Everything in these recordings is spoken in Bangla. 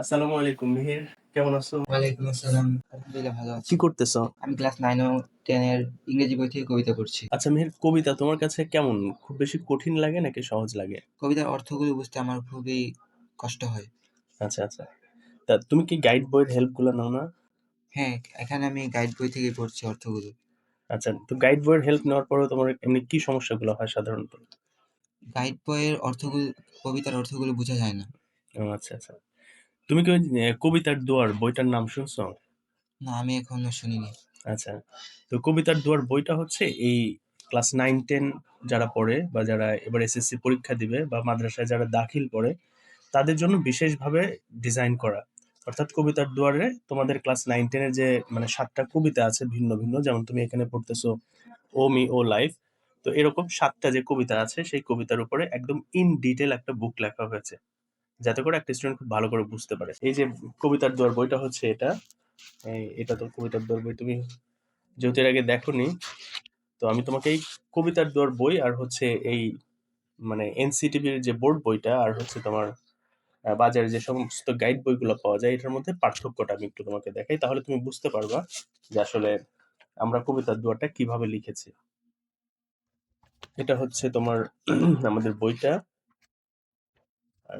আসসালামু আলাইকুম মিহির, কেমন আছো? ওয়ালাইকুম আসসালাম। আলহামদুলিল্লাহ ভালো আছি। কি করতেছো? আমি ক্লাস 9 ও 10 এর ইংরেজি বই থেকে কবিতা পড়ছি। আচ্ছা মিহির, কবিতা তোমার কাছে কেমন? খুব বেশি কঠিন লাগে নাকি সহজ লাগে? কবিতার অর্থগুলো বুঝতে আমার খুবই কষ্ট হয়। আচ্ছা আচ্ছা। তা তুমি কি গাইড বইয়ের হেল্প গুলো নাও না? হ্যাঁ, এখানে আমি গাইড বই থেকেই পড়ছি অর্থগুলো। আচ্ছা, তো গাইড বইয়ের হেল্প নেওয়ার পরেও তোমার এমনি কি সমস্যাগুলো হয় সাধারণত? গাইড বইয়ের অর্থগুলো কবিতার অর্থগুলো বোঝা যায় না। ও আচ্ছা আচ্ছা। তুমি কি ওই কবিতার দোয়ার বইটার নাম শুনছো? না, আমি এখনো শুনিনি। আচ্ছা, তো কবিতার দোয়ার বইটা হচ্ছে এই ক্লাস 9-10 যারা পড়ে বা যারা এবার এসএসসি পরীক্ষা দিবে বা মাদ্রাসায় যারা দাখিল পড়ে তাদের জন্য বিশেষভাবে ডিজাইন করা। অর্থাৎ কবিতার দুয়ারে তোমাদের ক্লাস 9-10 এর যে মানে ৭টা কবিতা আছে ভিন্ন ভিন্ন, যেমন তুমি এখানে পড়তেছো ও মি ও লাইফ। তো এরকম ৭টা যে কবিতা আছে সেই কবিতার উপরে একদম ইন ডিটেল একটা বুক লেখা হয়েছে, যাতে করে একটা স্টুডেন্ট খুব ভালো করে বুঝতে পারে। এই যে কবিতার দুয়ার বইটা হচ্ছে এটা, এটা তো কবিতার দুয়ার বই। তুমি যেহেতু এর আগে দেখোনি, তো আমি তোমাকে এই কবিতার দুয়ার বই আর হচ্ছে এই মানে এনসিটিভির যে বোর্ড বইটা আর হচ্ছে তোমার বাজারে যে সমস্ত গাইড বইগুলো পাওয়া যায় এটার মধ্যে পার্থক্যটা আমি একটু তোমাকে দেখাই, তাহলে তুমি বুঝতে পারবা যে আসলে আমরা কবিতার দুয়ারটা কিভাবে লিখেছি। এটা হচ্ছে তোমার আমাদের বইটা। আর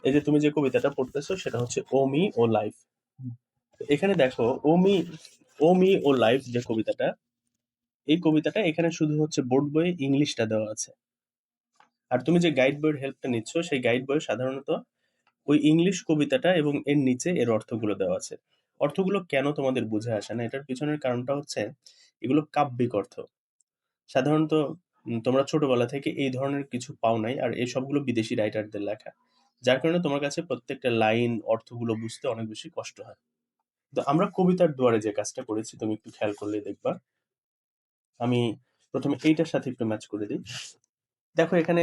এই যে তুমি যে কবিতাটা পড়তেছো সেটা হচ্ছে ওমি ও লাইফ। এখানে দেখো ওমি ও লাইফ যে কবিতাটা, এই কবিতাটা এখানে শুধু হচ্ছে বোর্ড বইয়ে ইংলিশটা দেওয়া আছে। আর তুমি যে গাইড বইয়ের হেল্পটা নিচ্ছ সেই গাইড বইয়ে সাধারণত ওই ইংলিশ কবিতাটা এবং এর নিচে এর অর্থগুলো দেওয়া আছে। অর্থগুলো কেন তোমাদের বুঝে আসে না, এটার পিছনের কারণটা হচ্ছে এগুলো কাব্যিক অর্থ। সাধারণত তোমরা ছোটবেলা থেকে এই ধরনের কিছু পাও নাই, আর এই সবগুলো বিদেশি রাইটারদের লেখা, যার কারণে তোমার কাছে প্রত্যেকটা লাইন অর্থগুলো বুঝতে অনেক বেশি কষ্ট হয়। তো আমরা কবিতার দুয়ারে যে কাজটা করেছি তুমি একটু খেয়াল করলে দেখবা। আমি প্রথমে এইটার সাথে একটু ম্যাচ করে দিই। দেখো এখানে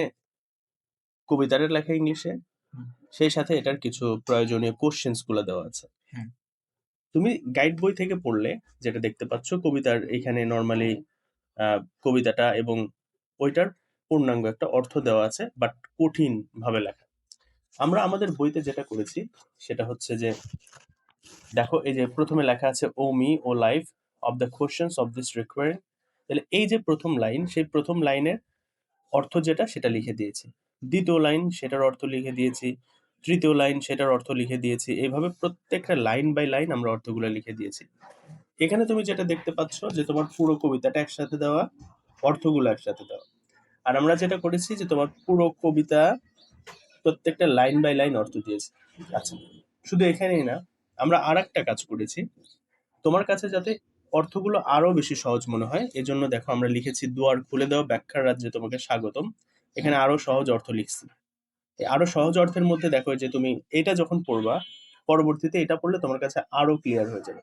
কবিতার লেখা ইংলিশে, হুম, সেই সাথে এটার কিছু প্রয়োজনীয় কোশ্চেন্স গুলো দেওয়া আছে। হ্যাঁ, তুমি গাইড বই থেকে পড়লে যেটা দেখতে পাচ্ছ, কবিতার এখানে নর্মালি কবিতাটা এবং ওইটার পূর্ণাঙ্গ একটা অর্থ দেওয়া আছে, বাট কঠিন ভাবে লেখা। আমরা আমাদের বইতে যেটা করেছি সেটা হচ্ছে যে দেখো এই যে প্রথমে লেখা আছে O me O life of the questions of this recurring. তাহলে এই যে প্রথম লাইন, সেই প্রথম লাইনের অর্থ যেটা সেটা লিখে দিয়েছি, দ্বিতীয় লাইন সেটার অর্থ লিখে দিয়েছি, তৃতীয় লাইন সেটার অর্থ লিখে দিয়েছি, এইভাবে প্রত্যেকটা লাইন বাই লাইন আমরা অর্থগুলো লিখে দিয়েছি। এখানে তুমি যেটা দেখতে পাচ্ছ যে তোমার পুরো কবিতাটা একসাথে দেওয়া, অর্থগুলো একসাথে দেওয়া। আর আমরা যেটা করেছি যে তোমার পুরো কবিতা প্রত্যেকটা লাইন বাই লাইন অর্থ দিয়েছি। আচ্ছা, শুধু এখানেই না, আমরা আর একটা কাজ করেছি তোমার কাছে যাতে অর্থগুলো আরো বেশি সহজ মনে হয়, এজন্য দেখো আমরা লিখেছি দুয়ার খুলে দেওয়া ব্যাখ্যার রাজ্যে তোমাকে স্বাগতম। এখানে আরো সহজ অর্থ লিখছি। এই আরো সহজ অর্থের মধ্যে দেখো যে তুমি এটা যখন পড়বা, পরবর্তীতে এটা পড়লে তোমার কাছে আরো ক্লিয়ার হয়ে যাবে।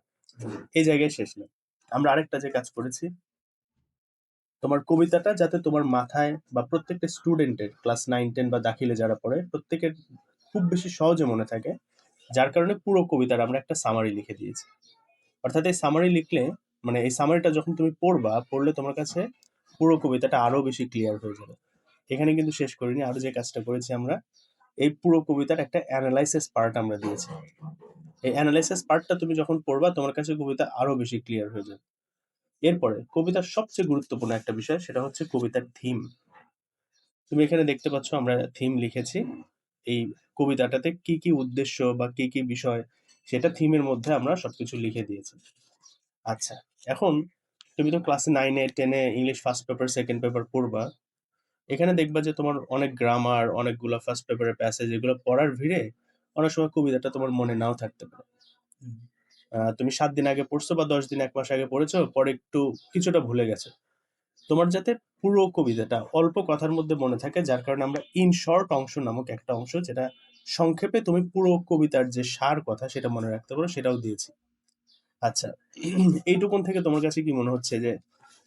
এই জায়গায় শেষ নয়, আমরা আরেকটা যে কাজ করেছি, তোমার কবিতাটা যাতে তোমার মাথায় বা প্রত্যেকটা স্টুডেন্টের ক্লাস 9-10 বা দাখিলে যারা পড়ে প্রত্যেকের খুব বেশি সহজে মনে থাকে, যার কারণে পুরো কবিতার আমরা একটা সামারি লিখে দিয়েছি। অর্থাৎ এই সামারি লিখলে মানে এই সামারিটা যখন তুমি পড়বা, পড়লে তোমার কাছে পুরো কবিতাটা আরো বেশি ক্লিয়ার হয়ে যাবে। এখানে কিন্তু শেষ করিনি, আরো যে কাজটা করেছি আমরা, এই পুরো কবিতার একটা অ্যানালাইসিস পার্ট আমরা দিয়েছি। এই অ্যানালাইসিস পার্টটা তুমি যখন পড়বা তোমার কাছে কবিতা আরো বেশি ক্লিয়ার হয়ে যাবে। এরপরে কবিতার সবচেয়ে গুরুত্বপূর্ণ একটা বিষয়, সেটা হচ্ছে কবিতার থিম। তুমি এখানে দেখতে পাচ্ছ আমরা থিম লিখেছি। এই কবিতাটাতে কি কি উদ্দেশ্য বা কি কি বিষয় সেটা থিমের মধ্যে আমরা সবকিছু লিখে দিয়েছি। আচ্ছা, এখন তুমি তো class 9-10 English first paper second paper পড়বা। এখানে দেখবা যে তোমার অনেক গ্রামার, অনেকগুলো ফার্স্ট পেপারের প্যাসেজ, এগুলো পড়ার ভিড়ে অনেক সময় কবিতাটা তোমার মনে নাও থাকতে পারে। হুম, তুমি 7 দিন আগে পড়ছো বা 10 দিন 1 মাস আগে পড়েছো, পরে একটু কিছুটা ভুলে গেছো। তোমার যাতে পুরো কবিতাটা অল্প কথার মধ্যে মনে থাকে, যার কারণে আমরা ইন শর্ট অংশ নামক একটা অংশ, যেটা সংক্ষেপে তুমি পুরো কবিতার যে সার কথা সেটা মনে রাখতে পারো, সেটাও দিয়েছি। আচ্ছা, এইটুকুন থেকে তোমার কাছে কি মনে হচ্ছে যে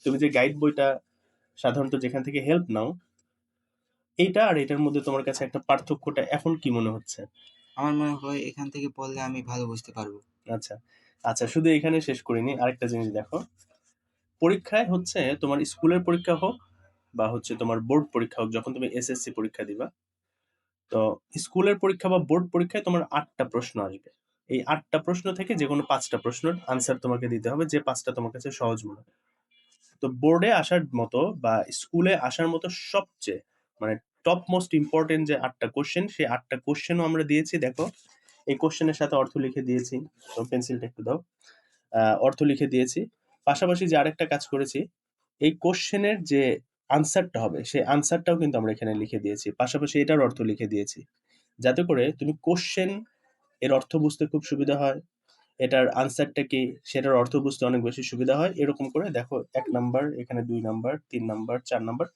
তুমি যে গাইড বইটা সাধারণত যেখান থেকে হেল্প নাও, এইটা আর এটার মধ্যে তোমার কাছে একটা পার্থক্যটা এখন কি মনে হচ্ছে? আমার মনে হয় এখান থেকে পড়লে আমি ভালো বুঝতে পারবো। আচ্ছা আচ্ছা, শুধু এখানে শেষ করিনি, আরেকটা জিনিস দেখো। পরীক্ষায় হচ্ছে তোমার স্কুলের পরীক্ষা হোক বা হচ্ছে তোমার বোর্ড পরীক্ষা হোক, যখন তুমি এসএসসি পরীক্ষা দিবা, তো স্কুলের পরীক্ষা বা বোর্ড পরীক্ষায় তোমার ৮টা প্রশ্ন আসবে। এই ৮টা প্রশ্ন থেকে যেকোনো ৫টা প্রশ্নের আনসার তোমাকে দিতে হবে, যে ৫টা তোমার কাছে সহজ মনে হয়। তো বোর্ডে আসার মতো বা স্কুলে আসার মতো সবচেয়ে মানে টপ মোস্ট ইম্পর্টেন্ট যে ৮টা কোশ্চেন, সেই ৮টা কোশ্চেনও আমরা দিয়েছি। দেখো, এই কোশ্চেনের সাথে অর্থ লিখে দিয়েছি। তো পেন্সিলটা একটু দাও। অর্থ লিখে দিয়েছি। পাশাপাশি যে আরেকটা কাজ করেছি, এই কোশ্চেনের যে আনসারটা হবে, সেই আনসারটাও কিন্তু আমরা এখানে লিখে দিয়েছি। পাশাপাশি এটার অর্থ লিখে দিয়েছি। যাতে করে তুমি কোশ্চেন এর অর্থ বুঝতে খুব সুবিধা হয়। এটার আনসারটা কি সেটার অর্থ বুঝতে অনেক বেশি সুবিধা হয়। এরকম করে দেখো ১ নাম্বার, এখানে ২ নাম্বার, ৩ নাম্বার, ৪ নাম্বার,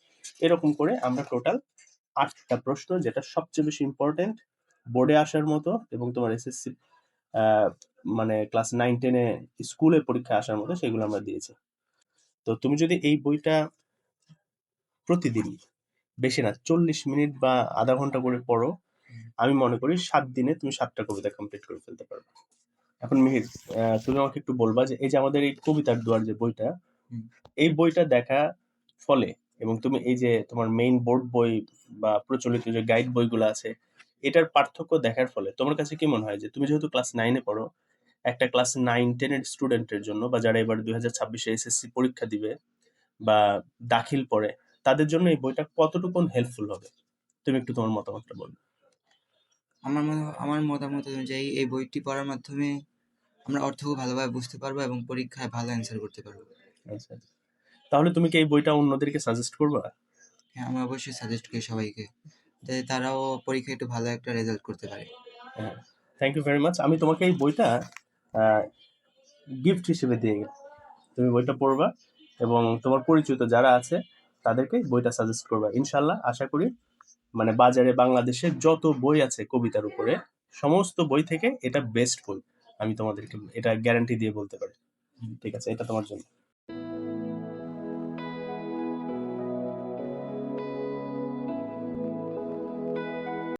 এরকম করে আমরা টোটাল ৮টা প্রশ্ন, যেটা সবচেয়ে বেশি ইম্পর্টেন্ট, বোর্ডে আসার মতো এবং তোমার এসএসসি মানে ক্লাস 9-10 এ স্কুলে পরীক্ষায় আসার মতো, সেগুলো আমরা দিয়েছি। তো তুমি যদি এই বইটা প্রতিদিন, বেশি না ৪০ মিনিট বা আধা ঘন্টা করে পড়ো, আমি মনে করি ৭ দিনে তুমি ৭টা কবিতা কমপ্লিট করে ফেলতে পারবে। এখন মিহির, তুমি আমাকে একটু বলবা যে এই যে আমাদের এই কবিতার দুয়ার যে বইটা, হুম। এই বইটা দেখা ফলে এবং তুমি এই যে তোমার মেইন বোর্ড বই বা প্রচলিত যে গাইড বইগুলো আছে, এটার পার্থক্য দেখার ফলে তোমার কাছে কি মনে হয় যে তুমি যেহেতু ক্লাস 9-এ পড়ো, একটা ক্লাস 9-10 এর স্টুডেন্টের জন্য বা যারা এবার 2026-এ এসএসসি পরীক্ষা দিবে বা দাখিল পড়ে, তাদের জন্য এই বইটা কতটুকু হেল্পফুল হবে? তুমি একটু তোমার মতামতটা বলো। আমার মতামত অনুযায়ী এই বইটি পড়ার মাধ্যমে আমরা অর্থও ভালোভাবে বুঝতে পারবো এবং পরীক্ষায় ভালো অ্যান্সার করতে পারবো। আচ্ছা, আচ্ছা। তাহলে তুমি কি এই বইটা অন্যদেরকে সাজেস্ট করবা? হ্যাঁ, আমি অবশ্যই সাজেস্ট করি সবাইকে, যাতে তারাও পরীক্ষায় একটু ভালো একটা রেজাল্ট করতে পারে। হ্যাঁ, থ্যাংক ইউ ভেরি মাচ। আমি তোমাকে এই বইটা গিফট হিসেবে দিয়ে গেলাম। তুমি বইটা পড়বা এবং তোমার পরিচিত যারা আছে তাদেরকে বইটা সাজেস্ট করবা। ইনশাল্লাহ আশা করি মানে বাজারে বাংলাদেশের যত বই আছে কবিতার উপরে, সমস্ত বই থেকে এটা বেস্ট বই। আমি তোমাদেরকে এটা গ্যারান্টি দিয়ে বলতে পারি। ঠিক আছে, এটা তোমার জন্য।